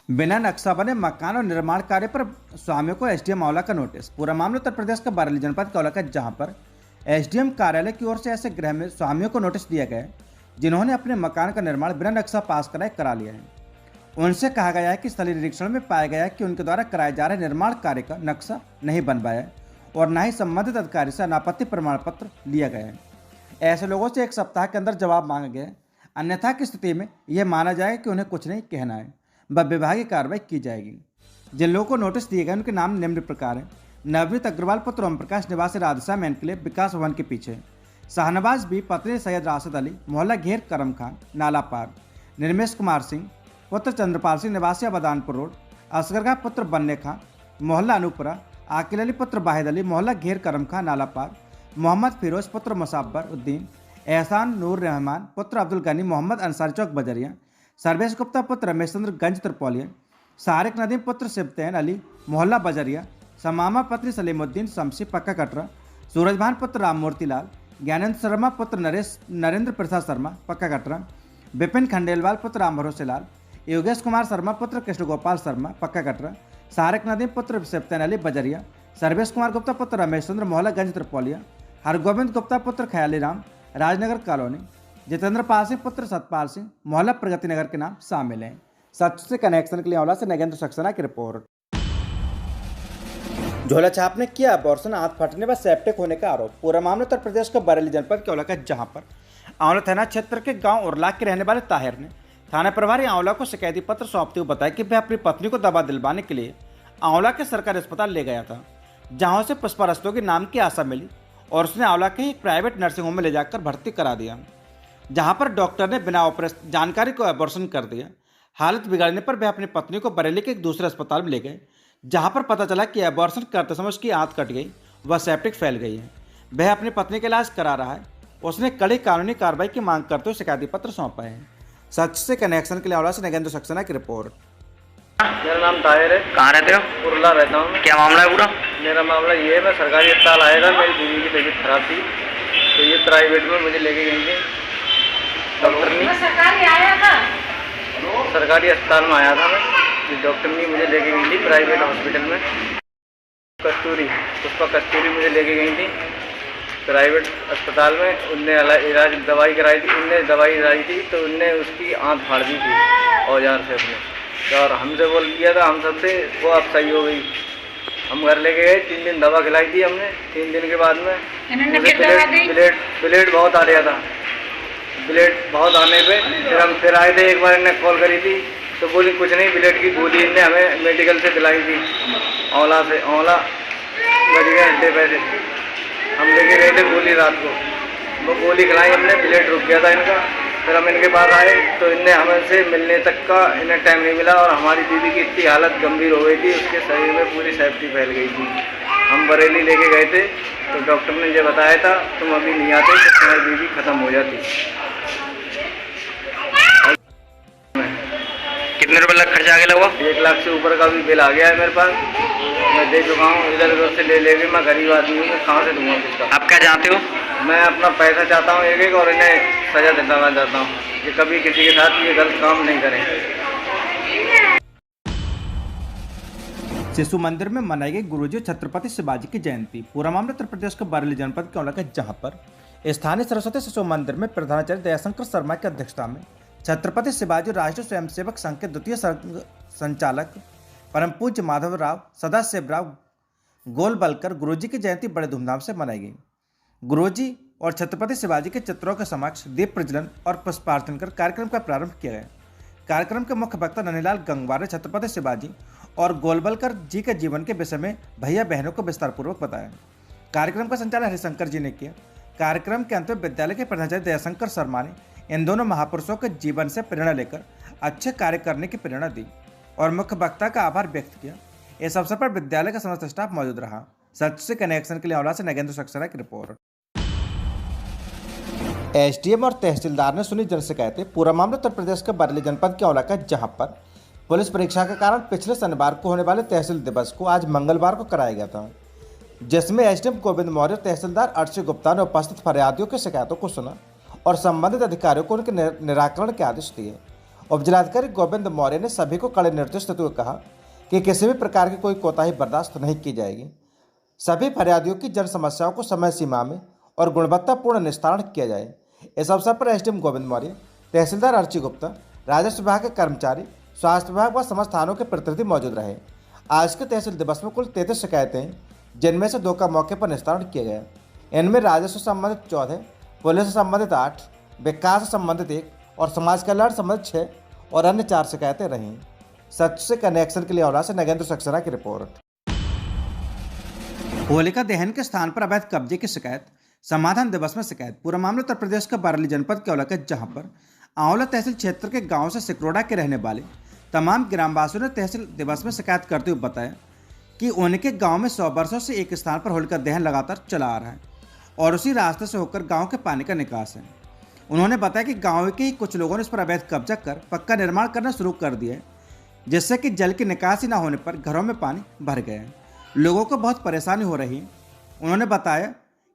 बिना नक्शा बने मकान और निर्माण कार्य पर स्वामियों को एसडीएम आंवला का नोटिस। पूरा मामला उत्तर प्रदेश के बरेली जनपद के आंवला का, जहां पर एसडीएम कार्यालय की ओर से ऐसे गृह में स्वामियों को नोटिस दिया गया है जिन्होंने अपने मकान का निर्माण बिना नक्शा पास कराए करा लिया है। उनसे कहा गया है कि स्थलीय निरीक्षण में पाया गया है कि उनके द्वारा कराए जा रहे निर्माण कार्य का नक्शा नहीं बन पाया है और न ही संबंधित अधिकारी से अनापत्ति प्रमाण पत्र लिया गया है। ऐसे लोगों से 1 सप्ताह के अंदर जवाब मांगा गया है, अन्यथा की स्थिति में यह माना जाएगा कि उन्हें कुछ नहीं कहना है, व विभागीय कार्रवाई की जाएगी। जिन लोगों को नोटिस दिए गए उनके नाम निम्न प्रकार हैं: नवनीत अग्रवाल पुत्र ओम प्रकाश निवासी राधसा एनक्लेव विकास भवन के पीछे, शाहनवाज बी पत्नी सैयद राशिद अली मोहल्ला घेर करम खान नाला पार, निर्मेश कुमार सिंह पुत्र चंद्रपाल सिंह निवासी अबदानपुर रोड, असगर खां पुत्र बन्ने खां मोहल्ला अनूपुरा, आकिल अली पुत्र वाहिद अली मोहल्ला घेर करम खां नाला पार, मोहम्मद फिरोज पुत्र मुसाब्बर उद्दीन, एहसान नूर रहमान पुत्र अब्दुल गनी मोहम्मद अंसारी चौक बजरिया, सर्वेश गुप्ता पुत्र रमेश चंद्र गंज त्रिपोलिया, सारिक नदीम पुत्र शिवतैन अली मोहल्ला बजरिया, समामा पत्नी सलीमुद्दीन शमसी पक्का कटरा, सूरजभान पुत्र राममूर्ति लाल, ज्ञानेंद्र शर्मा पुत्र नरेंद्र प्रसाद शर्मा पक्का कटरा, विपिन खंडेलवाल पुत्र राम भरोसे लाल, योगेश कुमार शर्मा पुत्र कृष्ण गोपाल शर्मा पक्का कटरा, सारिक नदीम पुत्र शिवतैन अली बजरिया, सर्वेश कुमार गुप्ता पुत्र रमेश चंद्र मोहल्ला गंज त्रिपोलिया, हरगोविंद गुप्ता पुत्र ख्याली राम राजनगर कॉलोनी, जितेंद्र पाल सिंह पुत्र सतपाल सिंह मोहल्ला प्रगति नगर के नाम शामिल हैं। सच से कनेक्शन के लिए आंवला से नगेंद्र सक्सेना की रिपोर्ट। झोला छाप ने किया अबॉर्शन, हाथ फटने व सेप्टिक होने का आरोप। पूरा मामला उत्तर प्रदेश के बरेली जनपद के आंवला का, जहां पर आंवला थाना क्षेत्र के गांव उरला के रहने वाले ताहिर ने थाना प्रभारी आंवला को शिकायती पत्र सौंपते हुए बताया कि वह अपनी पत्नी को दवा दिलवाने के लिए आंवला के सरकारी अस्पताल ले गया था, जहां उसे पुष्पा रस्तोगी नाम की आशा मिली और उसने आंवला के एक प्राइवेट नर्सिंग होम में ले जाकर भर्ती करा दिया, जहां पर डॉक्टर ने बिना ऑपरेशन जानकारी को अबॉर्शन कर दिया। हालत बिगड़ने पर वह अपनी पत्नी को बरेली के एक दूसरे अस्पताल में ले गए, जहां पर पता चला कि अबॉर्शन करते समय उसकी आंत कट गई व सेप्टिक फैल गई है। वह अपनी पत्नी का इलाज करा रहा है। उसने कड़ी कानूनी कार्रवाई की मांग करते हुए शिकायती पत्र सौंपा है। सच से कनेक्शन के लिए आंवला से नगेंद्र सक्सेना की रिपोर्ट। मेरा नाम ताहिर है। कहाँ रहते हो? उरला रहता हूँ। क्या मामला है पूरा? मेरा मामला ये है, मैं सरकारी अस्पताल आया था, मेरी बीवी की तबीयत खराब थी तो ये प्राइवेट में मुझे लेके गई थी डॉक्टरनी। सरकारी अस्पताल में आया था मैं, डॉक्टरनी मुझे लेके गई थी प्राइवेट हॉस्पिटल में। पुष्पा कस्तूरी मुझे लेके गई थी प्राइवेट अस्पताल में। उनने इलाज दवाई कराई थी, उनने दवाई कराई थी तो उनने उसकी आंत फाड़ दी थी औजार से अपने, और हमसे बोल दिया था हम सबसे, वो अब सही हो गई। हम घर लेके गए, 3 दिन दवा खिलाई थी हमने। 3 दिन के बाद में ब्लेड बहुत आ रहा था। ब्लेड बहुत आने पे फिर हम आए थे। एक बार इन्हें कॉल करी थी तो बोली कुछ नहीं, ब्लेड की गोली इनने हमें मेडिकल से दिलाई थी, आंवला से। आंवला बज गए अड्डे पैसे, हम लेके गए थे गोली रात को। वो गोली खिलाई हमने, ब्लेड रुक गया था इनका। फिर हम इनके पास आए तो इनने हमसे मिलने तक का इन्हें टाइम नहीं मिला और हमारी दीदी की इतनी हालत गंभीर हो गई थी, उसके शरीर में पूरी सेप्टिक फैल गई थी। हम बरेली लेके गए थे तो डॉक्टर ने ये बताया था तुम अभी नहीं आते तो तुम्हारी दीदी खत्म हो जाती। कितने रुपए लग खर्चा आ गया लगभग? 1 लाख से ऊपर का भी बिल आ गया है मेरे पास। मैं दे चुका हूँ, इधर उधर से ले लेके। मैं गरीब आदमी हूँ, मैं कहाँ से दूंगा किसका? आप क्या चाहते हो? मैं अपना पैसा चाहता हूँ एक और इन्हें सजा दिलाना चाहता हूँ कि कभी किसी के साथ ये गलत काम नहीं करें। शिशु मंदिर में मनाई गई गुरुजी छत्रपति शिवाजी की जयंती। पूरा मामला उत्तर प्रदेश के बरेली जनपद के आंवला का, जहां पर स्थानीय सरस्वती शिशु मंदिर में प्रधानाचार्य दयाशंकर शर्मा की अध्यक्षता में छत्रपति शिवाजी राष्ट्रीय स्वयंसेवक संघ के द्वितीय संचालक परम पूज्य माधवराव सदाशिवराव गोलवलकर गुरुजी की जयंती बड़े धूमधाम से मनाई गई। गुरुजी और छत्रपति शिवाजी के चित्रों के समक्ष दीप प्रज्वलन और पुष्पार्चन कर कार्यक्रम का प्रारंभ किया गया। कार्यक्रम के मुख्य वक्ता ननीलाल गंगवार ने छत्रपति शिवाजी और गोलवलकर जी के जीवन के विषय में भैया बहनों को विस्तारपूर्वक बताया। कार्यक्रम का संचालन हरिशंकर जी ने किया। कार्यक्रम के अंत में विद्यालय के प्रधानाचार्य दयाशंकर शर्मा ने इन दोनों महापुरुषों के जीवन से प्रेरणा लेकर अच्छे कार्य करने की प्रेरणा दी और मुख्य वक्ता का आभार व्यक्त किया। इस अवसर पर विद्यालय का समस्त स्टाफ मौजूद रहा। सच से कनेक्शन के लिए आंवला से नगेंद्र सक्सेना की रिपोर्ट। एसडीएम और तहसीलदार ने सुनी जन शिकायतें। पूरा मामला उत्तर प्रदेश के बरेली जनपद के आंवला का, जहां पर पुलिस परीक्षा के कारण पिछले शनिवार को होने वाले तहसील दिवस को आज मंगलवार को कराया गया था, जिसमें एसडीएम गोविंद मौर्य, तहसीलदार अर्शी गुप्ता ने उपस्थित फरियादियों की शिकायतों को सुना और संबंधित अधिकारियों को उनके निराकरण के आदेश दिए उपजिलाधिकारी गोविंद मौर्य ने सभी को कड़े निर्देश देते हुए कहा कि किसी भी प्रकार की कोई कोताही बर्दाश्त नहीं की जाएगी। सभी फरियादियों की जन समस्याओं को समय सीमा में और गुणवत्तापूर्ण निस्तारण किया जाए। इस अवसर पर एसडीएम गोविंद मौर्य, तहसीलदार अर्ची गुप्ता, राजस्व विभाग के कर्मचारी, स्वास्थ्य विभाग व समस्त थानों के प्रतिनिधि मौजूद रहे। आज के तहसील दिवस में कुल 33 शिकायतें, जिनमें से 2 का मौके पर निस्तारण किया गया। इनमें राजस्व से संबंधित 14, पुलिस से संबंधित 8, विकास से संबंधित 1 और समाज कल्याण संबंधित 6 और अन्य 4 शिकायतें रहीं। सच से कनेक्शन के लिए औला से नगेंद्र सक्सेना की रिपोर्ट। होलिका दहन के स्थान पर अवैध कब्जे की शिकायत, समाधान दिवस में शिकायत। पूरा मामला उत्तर प्रदेश के बरेली जनपद के औला का, जहां पर आंवला तहसील क्षेत्र के गांव से सिकरोड़ा के रहने वाले तमाम ग्रामवासियों ने तहसील दिवस में शिकायत करते हुए बताया कि उनके गांव में 100 वर्षों से एक स्थान पर होलिका दहन लगातार चला आ रहा है और उसी रास्ते से होकर गांव के पानी का निकास है। उन्होंने बताया कि गांव के ही कुछ लोगों ने इस पर अवैध कब्जा कर पक्का निर्माण करना शुरू कर दिया है, जिससे कि जल की निकासी न होने पर घरों में पानी भर गया है। लोगों को बहुत परेशानी हो रही है। उन्होंने बताया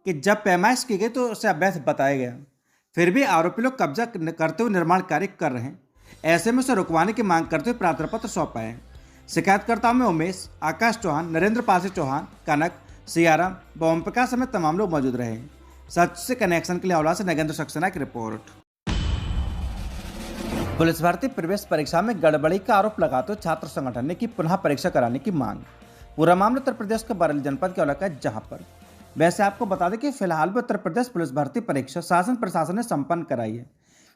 कि जब पैमाइश की गई तो उसे अवैध बताया गया, फिर भी आरोपी लोग कब्जा करते हुए निर्माण कार्य कर रहे हैं। ऐसे में उसे रुकवाने की मांग करते हुए प्रार्थना पत्र सौंपा है। शिकायतकर्ताओं में उमेश, आकाश चौहान, नरेंद्र पासी चौहान, कनक, सियाराम, ओम प्रकाश समेत तमाम लोग मौजूद रहे। सच से कनेक्शन के लिए औला से नगेंद्र सक्सेना की रिपोर्ट। पुलिस भर्ती प्रवेश परीक्षा में गड़बड़ी का आरोप लगाते हुए छात्र संगठन ने की पुनः परीक्षा कराने की मांग। पूरा मामला उत्तर प्रदेश के बरेली जनपद के औला का, जहां पर वैसे आपको बता दें कि फिलहाल में उत्तर प्रदेश पुलिस भर्ती परीक्षा शासन प्रशासन ने संपन्न कराई है,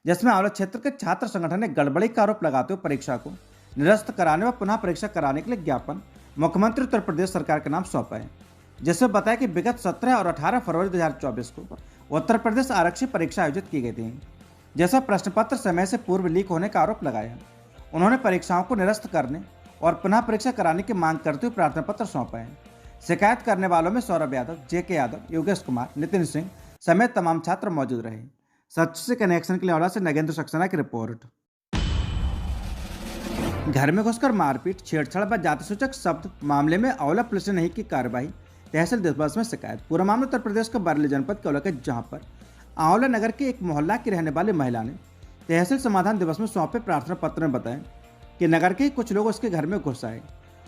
जिसमें आंवला क्षेत्र के छात्र संगठन ने गड़बड़ी का आरोप लगाते हुए परीक्षा को निरस्त कराने व पुनः परीक्षा कराने के लिए ज्ञापन मुख्यमंत्री उत्तर प्रदेश सरकार के नाम सौंपा है, जिसमें बताया कि विगत 17 और 18 फरवरी 2024 को उत्तर प्रदेश आरक्षी परीक्षा आयोजित की गई थी, जैसा प्रश्न पत्र समय से पूर्व लीक होने का आरोप लगाया। उन्होंने परीक्षाओं को निरस्त करने और पुनः परीक्षा कराने की मांग करते हुए प्रार्थना पत्र सौंपा है। शिकायत करने वालों में सौरभ यादव, जेके यादव, योगेश कुमार, नितिन सिंह समेत तमाम छात्र मौजूद रहे। सच से कनेक्शन के लिए औला से नगेंद्र सक्सेना की रिपोर्ट। घर में घुसकर मारपीट, छेड़छाड़ व जाति सूचक शब्द मामले में औला पुलिस ने नहीं की कार्रवाई, तहसील दिवस में शिकायत। पूरा मामला उत्तर प्रदेश के बरेली जनपद के औला के, जहां पर आंवला नगर के एक मोहल्ला की रहने वाली महिला ने तहसील समाधान दिवस में सौंपे प्रार्थना पत्र में बताया कि नगर के कुछ लोग उसके घर में घुस आए।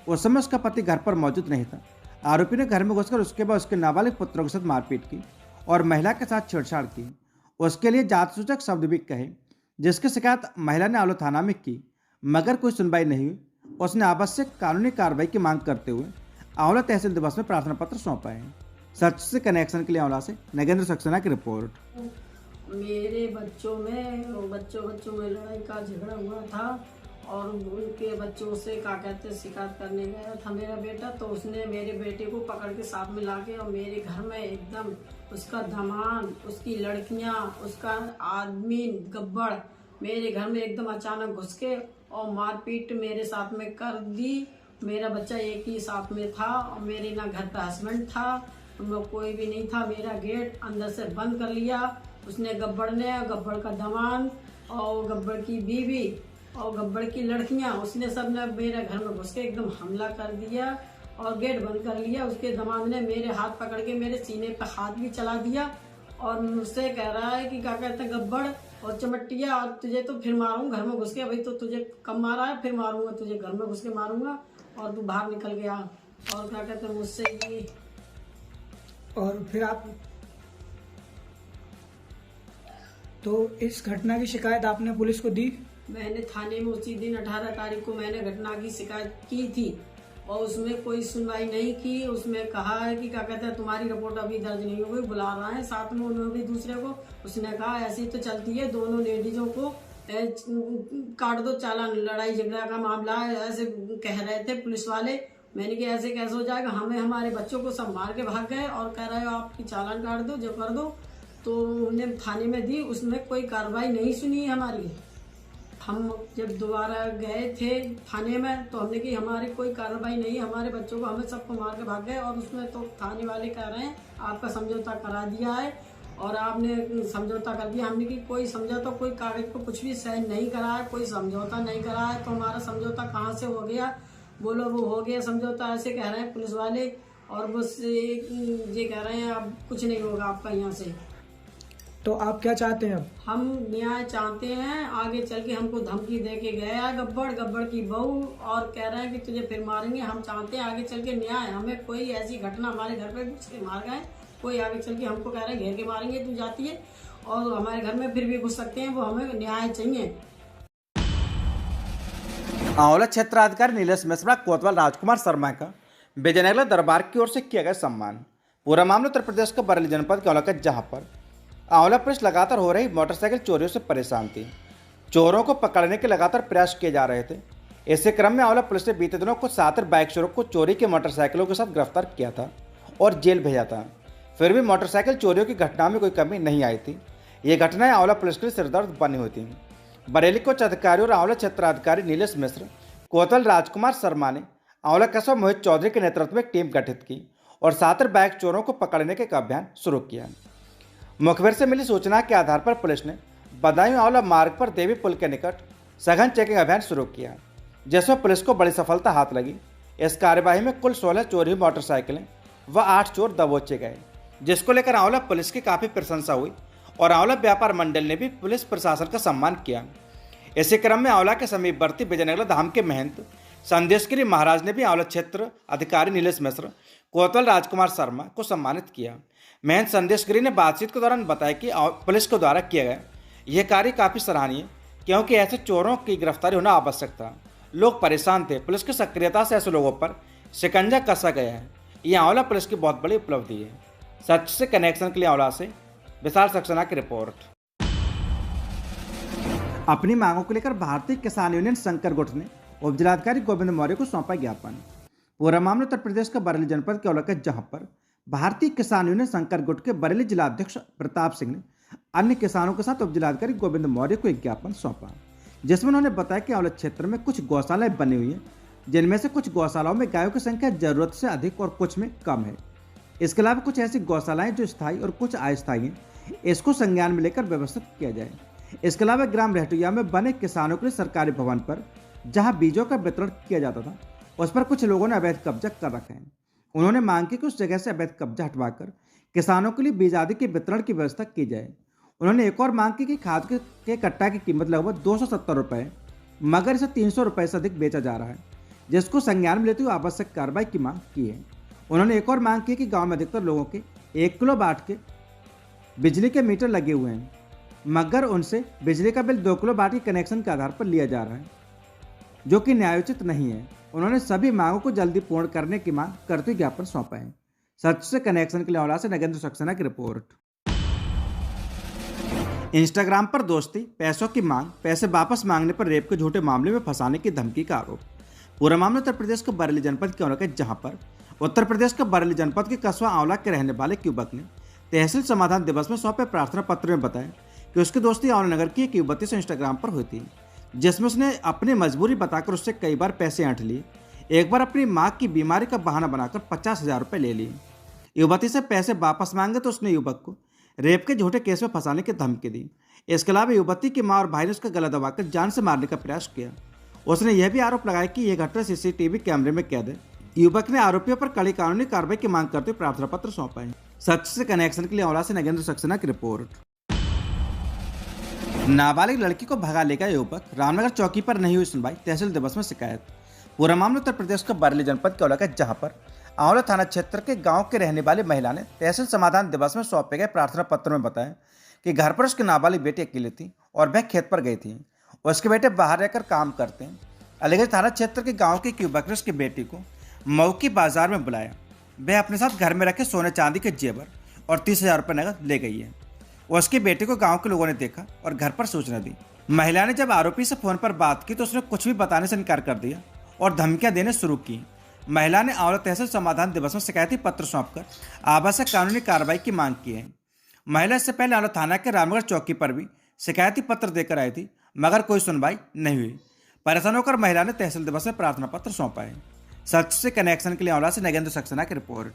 उस समय उसका पति घर पर मौजूद नहीं था। आरोपी ने घर में घुसकर उसके बाद उसके नाबालिग पुत्रों के साथ मारपीट की और महिला के साथ छेड़छाड़ की। उसके लिए जाति सूचक शब्द भी कहे, जिसकी शिकायत महिला ने आंवला थाना में की, मगर कोई सुनवाई नहीं हुई। उसने आवश्यक कानूनी कार्रवाई की मांग करते हुए आंवला तहसील दिवस में प्रार्थना पत्र सौंपा है। सच से कनेक्शन के लिए आंवला से नगेंद्र सक्सेना की रिपोर्ट। मेरे बच्चों में लड़ाई का झगड़ा हुआ था और उनके बच्चों से क्या कहते शिकायत करने गया था मेरा बेटा, तो उसने मेरे बेटे को पकड़ के साथ में लाके और मेरे घर में एकदम उसका धमान, उसकी लड़कियां, उसका आदमी गब्बड़ मेरे घर में एकदम अचानक घुस के और मारपीट मेरे साथ में कर दी। मेरा बच्चा एक ही साथ में था और मेरे ना घर का हस्बैंड था, कोई भी नहीं था। मेरा गेट अंदर से बंद कर लिया उसने, गब्बड़ ने, गब्बड़ का दमान और गब्बड़ की बीवी और गब्बड़ की लड़कियां, उसने सब ने मेरे घर में घुस के एकदम हमला कर दिया और गेट बंद कर लिया। उसके दामाद ने मेरे हाथ पकड़ के मेरे सीने पे हाथ भी चला दिया और मुझसे कह रहा है कि क्या कहते गब्बड़ और चमटिया, और तुझे तो फिर मारूंगा घर में घुस के, भाई तो तुझे कम मारा है, फिर मारूंगा तुझे, घर में घुस के मारूंगा और तू बाहर निकल गया। और क्या कहते मुझसे ये, और फिर आप तो इस घटना की शिकायत आपने पुलिस को दी? मैंने थाने में उसी दिन 18 तारीख को मैंने घटना की शिकायत की थी और उसमें कोई सुनवाई नहीं की। उसमें कहा है कि क्या कहते हैं तुम्हारी रिपोर्ट अभी दर्ज नहीं हो गई, बुला रहा है साथ में उन्होंने भी दूसरे को। उसने कहा ऐसी तो चलती है, दोनों लेडीजों को काट दो चालान, लड़ाई झगड़ा का मामला है, ऐसे कह रहे थे पुलिस वाले। मैंने कहा ऐसे कैसे हो जाएगा, हमें हमारे बच्चों को सब मार के भाग गए और कह रहे हो आपकी चालान काट दो, जो कर दो। तो हमने थाने में दी, उसमें कोई कार्रवाई नहीं सुनी हमारी। हम जब दोबारा गए थे थाने में तो हमने की हमारी कोई कार्रवाई नहीं, हमारे बच्चों को हमें सबको मार के भाग गए। और उसमें तो थाने वाले कह रहे हैं आपका समझौता करा दिया है और आपने समझौता कर दिया। हमने की कोई समझौता, कोई कागज को कुछ भी साइन नहीं करा है, कोई समझौता नहीं करा है, तो हमारा समझौता कहाँ से हो गया? बोलो वो हो गया समझौता, ऐसे कह रहे हैं पुलिस वाले। और बस ये कह रहे हैं अब कुछ नहीं होगा आपका यहाँ से। तो आप क्या चाहते हैं अब? हम न्याय चाहते हैं। आगे चल के हमको धमकी दे के गया गब्बर की बहू, और कह रहे हैं कि तुझे फिर मारेंगे। हम चाहते हैं आगे चल के न्याय। हमें कोई ऐसी घटना, हमारे घर पे घुस के मार गए, कोई आगे चल के हमको कह रहे हैं घेर के मारेंगे, तू जाती है और हमारे घर में फिर भी घुस सकते हैं। वो हमें न्याय चाहिए। आंवला क्षेत्राधिकारी नीलेश मिश्रा कोतवाल राजकुमार शर्मा का विजयनगर दरबार की ओर से किया गया सम्मान। पूरा मामला उत्तर प्रदेश के बरेली जनपद के आंवला का, जहां पर आंवला पुलिस लगातार हो रही मोटरसाइकिल चोरियों से परेशान थी। चोरों को पकड़ने के लगातार प्रयास किए जा रहे थे। इसी क्रम में आंवला पुलिस ने बीते दिनों कुछ 7 बाइक चोरों को चोरी की मोटरसाइकिलों के साथ गिरफ्तार किया था और जेल भेजा था। फिर भी मोटरसाइकिल चोरियों की घटना में कोई कमी नहीं आई थी। ये घटनाएं आंवला पुलिस के लिए सिरदर्द बनी हुई थी। बरेली के उच्च अधिकारी और आंवला क्षेत्राधिकारी नीलेश मिश्र, कोतवाल राजकुमार शर्मा ने आंवला कस्बा मोहित चौधरी के नेतृत्व में एक टीम गठित की और 7 बाइक चोरों को पकड़ने के अभियान शुरू किया। मुखबिर से मिली सूचना के आधार पर पुलिस ने बदायूं आंवला मार्ग पर देवी पुल के निकट सघन चेकिंग अभियान शुरू किया, जिसमें पुलिस को बड़ी सफलता हाथ लगी। इस कार्यवाही में कुल 16 चोरी हुई मोटरसाइकिलें व 8 चोर दबोचे गए, जिसको लेकर आंवला पुलिस की काफ़ी प्रशंसा हुई और आंवला व्यापार मंडल ने भी पुलिस प्रशासन का सम्मान किया। इसी क्रम में आंवला के समीपवर्ती विजयनगर धाम के महंत संदेशगिरी महाराज ने भी आंवला क्षेत्र अधिकारी नीलेश मिश्र, कोतवाल राजकुमार शर्मा को सम्मानित किया। महंत संदेशगिरी ने बातचीत के दौरान बताया कि पुलिस के द्वारा किया गया यह कार्य काफ़ी सराहनीय, क्योंकि ऐसे चोरों की गिरफ्तारी होना आवश्यक था। लोग परेशान थे। पुलिस की सक्रियता से ऐसे लोगों पर शिकंजा कसा गया है। यह आंवला पुलिस की बहुत बड़ी उपलब्धि है। सच से कनेक्शन के लिए आंवला से विशाल सक्सेना की रिपोर्ट। अपनी मांगों को लेकर भारतीय किसान यूनियन शंकर गुट ने उपजिलाधिकारी गोविंद मौर्य को सौंपा ज्ञापन। पूरा मामला उत्तर प्रदेश के बरेली जनपद के आंवला का, जहां पर भारतीय किसान यूनियन शंकर गुट के बरेली जिलाध्यक्ष प्रताप सिंह ने अन्य किसानों के साथ उपजिलाधिकारी गोविंद मौर्य को एक ज्ञापन सौंपा, जिसमें उन्होंने बताया कि आंवला क्षेत्र में कुछ गौशालाएं बनी हुई हैं, जिनमें से कुछ गौशालाओं में गायों की संख्या जरूरत से अधिक और कुछ में कम है। इसके अलावा कुछ ऐसी गौशालाएं जो स्थायी और कुछ अस्थायी हैं, इसको संज्ञान में लेकर व्यवस्थित किया जाए। इसके अलावा ग्राम रहटुया में बने किसानों के लिए सरकारी भवन पर जहां बीजों का वितरण किया जाता था, उस पर कुछ लोगों ने अवैध कब्जा कर रखा है। उन्होंने मांग की कि उस जगह से अवैध कब्जा हटवाकर किसानों के लिए बीज आदि के वितरण की व्यवस्था की जाए। उन्होंने एक और मांग की कि खाद के कट्टा की कीमत लगभग 270 रुपये, मगर इसे 300 रुपये से अधिक बेचा जा रहा है, जिसको संज्ञान में लेते हुए आवश्यक कार्रवाई की मांग की है। उन्होंने एक और मांग की कि गाँव में अधिकतर लोगों के 1 किलो वाट के बिजली के मीटर लगे हुए हैं, मगर उनसे बिजली का बिल 2 किलो वाट के कनेक्शन के आधार पर लिया जा रहा है, जो कि न्यायोचित नहीं है। उन्होंने सभी मांगों को जल्दी पूर्ण करने की मांग करते हुए ज्ञापन सौंपा है। सच से कनेक्शन के लिए आंवला से नगेंद्र सक्सेना की रिपोर्ट। इंस्टाग्राम पर दोस्ती, पैसों की मांग, पैसे वापस मांगने पर रेप के झूठे मामले में फंसाने की धमकी का आरोप। पूरा मामला उत्तर प्रदेश के बरेली जनपद के आंवला का, जहां पर उत्तर प्रदेश के बरेली जनपद के कस्बा आंवला के रहने वाले युवक ने तहसील समाधान दिवस में सौंपे प्रार्थना पत्र में बताया कि उसकी दोस्ती आंवला नगर की एक युवती से इंस्टाग्राम पर हुई थी, जिसमें उसने अपनी मजबूरी बताकर उससे कई बार पैसे ऐंठ लिए। एक बार अपनी मां की बीमारी का बहाना बनाकर 50,000 रुपये ले लिए। युवती से पैसे वापस मांगे तो उसने युवक को रेप के झूठे केस में फंसाने की धमकी दी। इसके अलावा युवती की मां और भाई ने उसका गला दबाकर जान से मारने का प्रयास किया। उसने यह भी आरोप लगाया कि यह घटना सीसीटीवी कैमरे में कैद है। युवक ने आरोपियों पर कड़ी कानूनी कार्रवाई की मांग करते हुए प्रार्थना पत्र सौंपा है। सच से कनेक्शन के लिए आंवला से नगेंद्र सक्सेना की रिपोर्ट। नाबालिग लड़की को भगा ले गया युवक, रामनगर चौकी पर नहीं हुई सुनवाई, तहसील दिवस में शिकायत। पूरा मामला उत्तर प्रदेश के बरेली जनपद के आंवला का, जहां पर आंवला थाना क्षेत्र के गांव के रहने वाली महिला ने तहसील समाधान दिवस में सौंपे गए प्रार्थना पत्र में बताया कि घर पर उसकी नाबालिग बेटी अकेली थी और वह खेत पर गई थी। उसके बेटे बाहर रहकर काम करते हैं। अलीगढ़ थाना क्षेत्र के गाँव के युवक ने उसकी बेटी को मऊ की बाजार में बुलाया। वह अपने साथ घर में रखे सोने चांदी के जेवर और 30,000 रुपये नकद ले गई है। उसकी बेटी को गांव के लोगों ने देखा और घर पर सूचना दी। महिला ने जब आरोपी से फोन पर बात की तो उसने कुछ भी बताने से इनकार कर दिया और धमकियां देने शुरू की। महिला ने आंवला तहसील समाधान दिवस में शिकायती पत्र सौंपकर आवश्यक कानूनी कार्रवाई की मांग की है। महिला इससे पहले आंवला थाना के रामनगर चौकी पर भी शिकायती पत्र देकर आई थी, मगर कोई सुनवाई नहीं हुई। परेशान होकर महिला ने तहसील दिवस में प्रार्थना पत्र सौंपा है। सच से कनेक्शन के लिए आंवला से नगेंद्र सक्सेना की रिपोर्ट।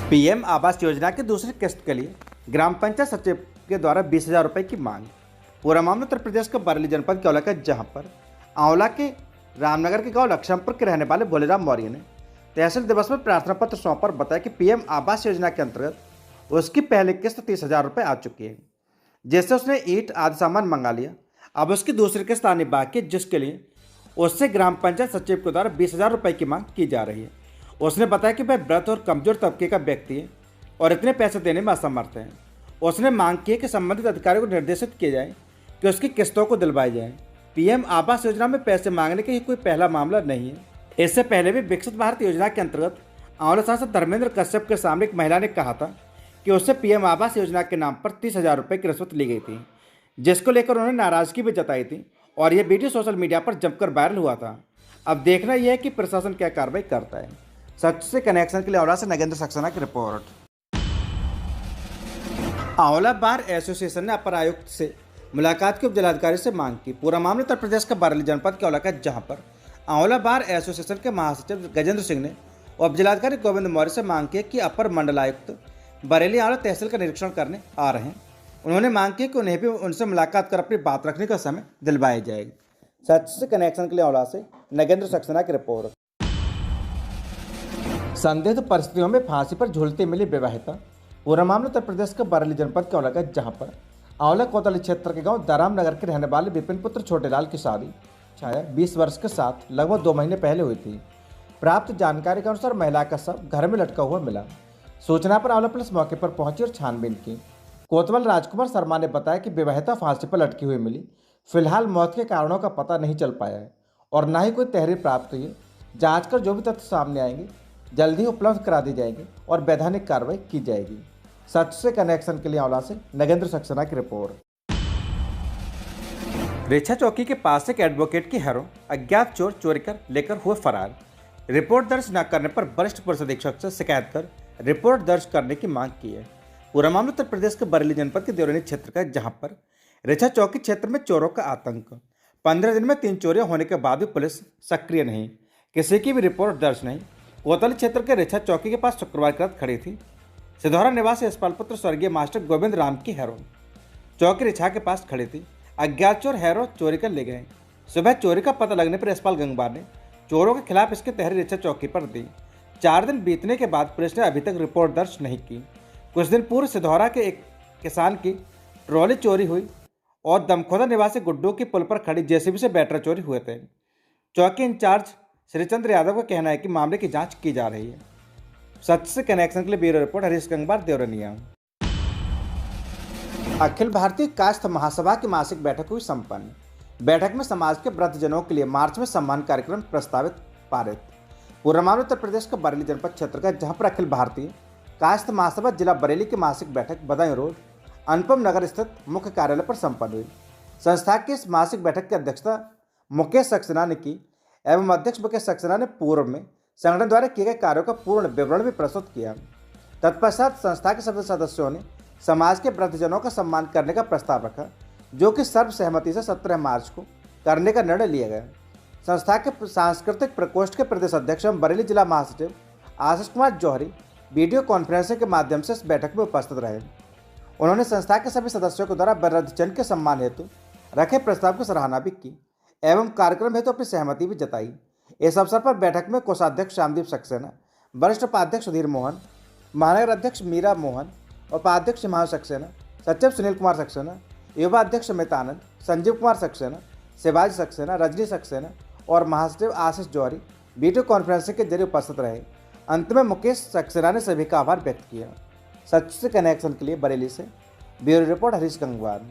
पीएम आवास योजना की दूसरी किस्त के लिए ग्राम पंचायत सचिव के द्वारा 20,000 रुपये की मांग। पूरा मामला उत्तर प्रदेश के बरेली जनपद के आंवला का, जहां पर आंवला के रामनगर के गांव लक्ष्मपुर के रहने वाले भोलेराम मौर्य ने तहसील दिवस में प्रार्थना पत्र सौंप पर बताया कि पीएम आवास योजना के अंतर्गत उसकी पहली किस्त 30,000 रुपये आ चुकी है, जिससे उसने ईंट आदि सामान मंगा लिया। अब उसकी दूसरी किस्त आनी बाकी है, जिसके लिए उससे ग्राम पंचायत सचिव के द्वारा 20,000 रुपये की मांग की जा रही है। उसने बताया कि वह वृद्ध और कमजोर तबके का व्यक्ति है और इतने पैसे देने में असमर्थ है। उसने मांग की है कि संबंधित अधिकारियों को निर्देशित किया जाए कि उसकी किस्तों को दिलवाई जाए। पीएम आवास योजना में पैसे मांगने का ये कोई पहला मामला नहीं है। इससे पहले भी विकसित भारत योजना के अंतर्गत आंवला सांसद धर्मेंद्र कश्यप के सामने एक महिला ने कहा था कि उससे पीएम आवास योजना के नाम पर 30,000 रुपये की रिश्वत ली गई थी, जिसको लेकर उन्होंने नाराजगी भी जताई थी और यह वीडियो सोशल मीडिया पर जमकर वायरल हुआ था। अब देखना यह है कि प्रशासन क्या कार्रवाई करता है। सच से कनेक्शन के लिए आंवला से नगेंद्र सक्सेना की रिपोर्ट। आंवला बार एसोसिएशन ने अपर आयुक्त से मुलाकात की उप जिलाधिकारी से मांग की। पूरा मामला उत्तर प्रदेश के बरेली जनपद के आंवला का, जहां पर आंवला बार एसोसिएशन के महासचिव गजेंद्र सिंह ने उप जिलाधिकारी गोविंद मौर्य से मांग की कि अपर मंडलायुक्त बरेली आंवला तहसील का निरीक्षण करने आ रहे हैं। उन्होंने मांग की कि उन्हें भी उनसे मुलाकात कर अपनी बात रखने का समय दिलवाया जाएगा। सच से कनेक्शन के लिए आंवला से नगेंद्र सक्सेना की रिपोर्ट। संदिग्ध परिस्थितियों में फांसी पर झूलती मिली विवाहिता। पूरा मामला उत्तर प्रदेश के बरेली जनपद के आंवला का, जहां पर आंवला कोतवाली क्षेत्र के गांव दाराम नगर के रहने वाले विपिन पुत्र छोटेलाल की शादी छाया 20 वर्ष के साथ लगभग 2 महीने पहले हुई थी। प्राप्त जानकारी के अनुसार महिला का शव घर में लटका हुआ मिला। सूचना पर आंवला पुलिस मौके पर पहुंची और छानबीन की। कोतवाल राजकुमार शर्मा ने बताया कि विवाहिता फांसी पर लटकी हुई मिली। फिलहाल मौत के कारणों का पता नहीं चल पाया है और न ही कोई तहरीर प्राप्त हुई है। जांच कर जो भी तथ्य सामने आएंगे जल्दी उपलब्ध करा दी जाएंगे और वैधानिक कार्रवाई की जाएगी। सच से कनेक्शन के लिए आंवला से नगेंद्र सक्सेना की रिपोर्ट। रेछा चौकी के पास एक एडवोकेट की हेरोइन अज्ञात चोर चोरी कर लेकर हुए फरार। रिपोर्ट दर्ज न करने पर वरिष्ठ पुलिस अधीक्षक से शिकायत कर रिपोर्ट दर्ज करने की मांग की है। पूरा मामला उत्तर प्रदेश के बरेली जनपद के देवरानी क्षेत्र का, जहां पर रेछा चौकी क्षेत्र में चोरों का आतंक। 15 दिन में 3 चोरियां होने के बाद भी पुलिस सक्रिय नहीं, किसी की भी रिपोर्ट दर्ज नहीं। कोतवाली क्षेत्र के रेछा चौकी के पास शुक्रवार की रात खड़ी थी सिधौरा निवासी यशपाल पुत्र स्वर्गीय मास्टर गोविंद राम की हेरोइन। चौकी रेछा के पास खड़ी थी। अज्ञात चोर हेरो चोरी कर ले गए। सुबह चोरी का पता लगने पर यशपाल गंगवार ने चोरों के खिलाफ इसकी तहरीर रेछा चौकी पर दी। 4 दिन बीतने के बाद पुलिस ने अभी तक रिपोर्ट दर्ज नहीं की। कुछ दिन पूर्व सिधौरा के एक किसान की ट्रॉली चोरी हुई और दमखोदा निवासी गुड्डू की पुल पर खड़ी जेसीबी से बैटरा चोरी हुए थे। चौकी इंचार्ज श्रीचंद्र यादव का कहना है कि मामले की जांच की जा रही है। सच से कनेक्शन के लिए ब्यूरो रिपोर्ट हरीश गंगवार, देवरनिया। अखिल भारतीय कायस्थ महासभा की मासिक बैठक हुई संपन्न। बैठक में समाज के वृद्धजनों के लिए मार्च में सम्मान कार्यक्रम प्रस्तावित पारित। पूरा मामला उत्तर प्रदेश के बरेली जनपद क्षेत्र का, जहां पर अखिल भारतीय कायस्थ महासभा जिला बरेली की मासिक बैठक बदायूं रोड अनुपम नगर स्थित मुख्य कार्यालय पर संपन्न हुई। संस्था की इस मासिक बैठक की अध्यक्षता मुकेश सक्सेना ने की एवं अध्यक्ष मुकेश सक्सेना ने पूर्व में संगठन द्वारा किए गए कार्यों का पूर्ण विवरण भी प्रस्तुत किया। तत्पश्चात संस्था के सभी सदस्यों ने समाज के वृद्धजनों का सम्मान करने का प्रस्ताव रखा, जो कि सर्वसहमति से 17 मार्च को करने का निर्णय लिया गया। संस्था के सांस्कृतिक प्रकोष्ठ के प्रदेश अध्यक्ष एवं बरेली जिला महासचिव आशीष कुमार जौहरी वीडियो कॉन्फ्रेंसिंग के माध्यम से इस बैठक में उपस्थित रहे। उन्होंने संस्था के सभी सदस्यों के द्वारा वृद्धजन के सम्मान हेतु रखे प्रस्ताव की सराहना भी की एवं कार्यक्रम हेतु अपनी सहमति भी जताई। इस अवसर पर बैठक में कोषाध्यक्ष श्यामदीप सक्सेना, वरिष्ठ उपाध्यक्ष सुधीर मोहन, महानगर अध्यक्ष मीरा मोहन, उपाध्यक्ष हिमांशु सक्सेना, सचिव सुनील कुमार सक्सेना, युवा अध्यक्ष अमित आनंद, संजीव कुमार सक्सेना, शिवाजी सक्सेना, रजनी सक्सेना और महासचिव आशीष जौहरी वीडियो कॉन्फ्रेंसिंग के जरिए उपस्थित रहे। अंत में मुकेश सक्सेना ने सभी का आभार व्यक्त किया। सच से कनेक्शन के लिए बरेली से ब्यूरो रिपोर्ट हरीश गंगवार।